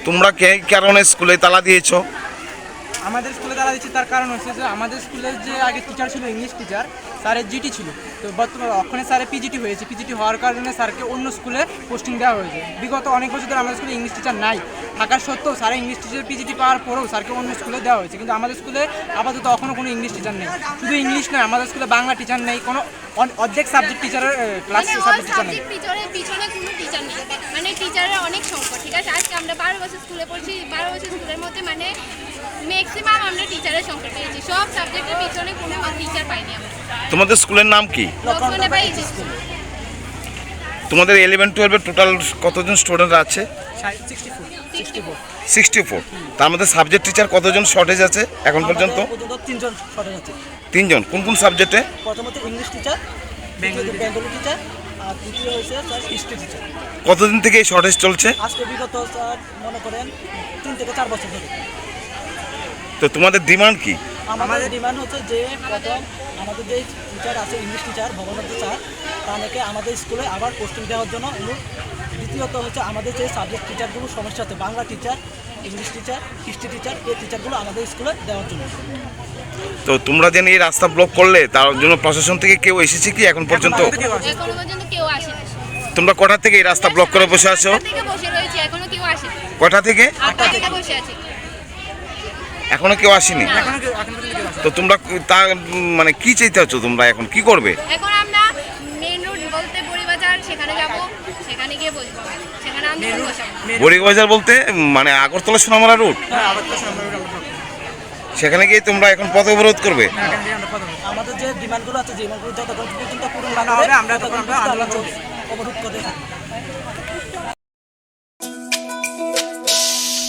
তোমরা কে কারণে স্কুলে তালা দিয়েছো? আমাদের স্কুলে তারা দিচ্ছে তার কারণ হচ্ছে যে আমাদের স্কুলের যে আগে টিচার ছিল ইংলিশ টিচার, স্যারের জিটি ছিল, তো বর্তমানে ওখানে স্যারের পিজিটি হয়েছে। পিজিটি হওয়ার কারণে স্যারকে অন্য স্কুলে পোস্টিং দেওয়া হয়েছে। বিগত অনেক বছর ধরে আমাদের স্কুলে ইংলিশ টিচার নাই থাকার সত্ত্বেও স্যারের ইংলিশ টিচার পিজিটি পাওয়ার পরেও স্যারকে অন্য স্কুলে দেওয়া হয়েছে। কিন্তু আমাদের স্কুলে আপাতত এখনও কোনো ইংলিশ টিচার নেই। শুধু ইংলিশ নয়, আমাদের স্কুলে বাংলা টিচার নেই, কোনো অর্ধেক সাবজেক্ট টিচারের ক্লাস সাবজেক্ট টিচার নেই। পিছনে কোনো টিচার নেই, মানে টিচারের অনেক সংকট। ঠিক আছে, আজকে আমরা 12 বছর স্কুলে পড়ছি, 12 বছর স্কুলের মধ্যে মানে ম্যাক্সিমাম আমরা টিচারের সংকট পেয়েছি। সব সাবজেক্টের পিছনে কোনো টিচার পাইনি আমরা। তোমাদের স্কুলের নাম কি? লক্ষ্মণবাই স্কুল। তোমাদের 11-12 টোটাল কতজন স্টুডেন্ট আছে? 64। তার মধ্যে সাবজেক্ট টিচার কতজন শর্টেজ আছে এখন পর্যন্ত? 3জন শর্টেজ আছে। 3জন। কোন কোন সাবজেক্টে? প্রথমত ইংলিশ টিচার, বেঙ্গলি টিচার, আর দ্বিতীয় হয়েছে স্যার হিস্ট্রি টিচার। কতদিন থেকে এই শর্টেজ চলছে? আজকে বিগত স্যার মনে করেন 3 থেকে 4 বছর ধরে। তো তোমাদের ডিমান্ড কি? আমাদের ডিমান্ড হচ্ছে যে প্রথম আমাদের যে টিচার আছে ইংলিশ টিচার ভবনাথ স্যার, তাদেরকে আমাদের স্কুলে আবার পোস্টিং দেওয়ার জন্য। দ্বিতীয়ত হচ্ছে আমাদের যে সাবজেক্ট টিচারগুলো সমস্যা আছে, Bangla teacher, English teacher, history teacher, এই টিচারগুলো আমাদের স্কুলে দেওয়ার জন্য। তো তোমরা যেন এই রাস্তা ব্লক করলে তার জন্য প্রশাসন থেকে কেউ এসেছে কি এখন পর্যন্ত? এখনো পর্যন্ত কেউ আসেনি। তোমরা কটা থেকে এই রাস্তা ব্লক করে বসে আছো? 8টা থেকে বসে রয়েছে, এখনো কেউ আসেনি। কটা থেকে? 8টা থেকে বসে আছে। এখনো কেউ আসেনি। তো তোমরা তা মানে কি চাইতে আছো? তোমরা এখন কি করবে? এখন আমরা মেইন রোড বলতে বড়িবাজার, সেখানে যাব, সেখানে গিয়ে বসবো, সেখানে আন্দোলন বসাবো। বড়িবাজার বলতে মানে আগরতলা সোনামুড়া রুট? সেখানে গিয়ে তোমরা এখন পথ অবরোধ করবে? আমাদের যে ডিমান্ডগুলো আছে, যে ডিমান্ডগুলো যতক্ষণ পর্যন্ত পূরণ না হবে আমরা অবরোধ করে থাকি।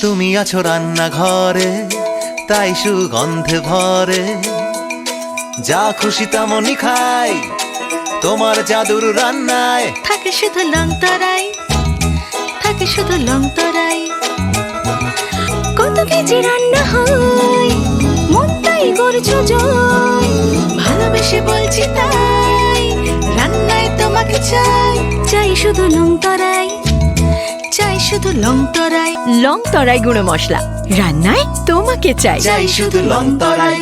তুমি আছো রান্নাঘরে, তাই সুগন্ধে ভরে, যা খুশি তেমনই খাই তোমার জাদুর রান্নায়। থাকে শুধু লং তরাই, থাকে শুধু লং তরাই, কত কেজি রান্না হয় মনটাই করছো জয়। ভালোবেসে বলছি তাই, রান্নায় তোমাকে চাই, চাই শুধু লং তরাই, চাই শুধু লং তরাই। লং তরাই গুঁড়ো মশলা, রান্নায় তোমাকে চাই, চাই শুধু লং তরাই।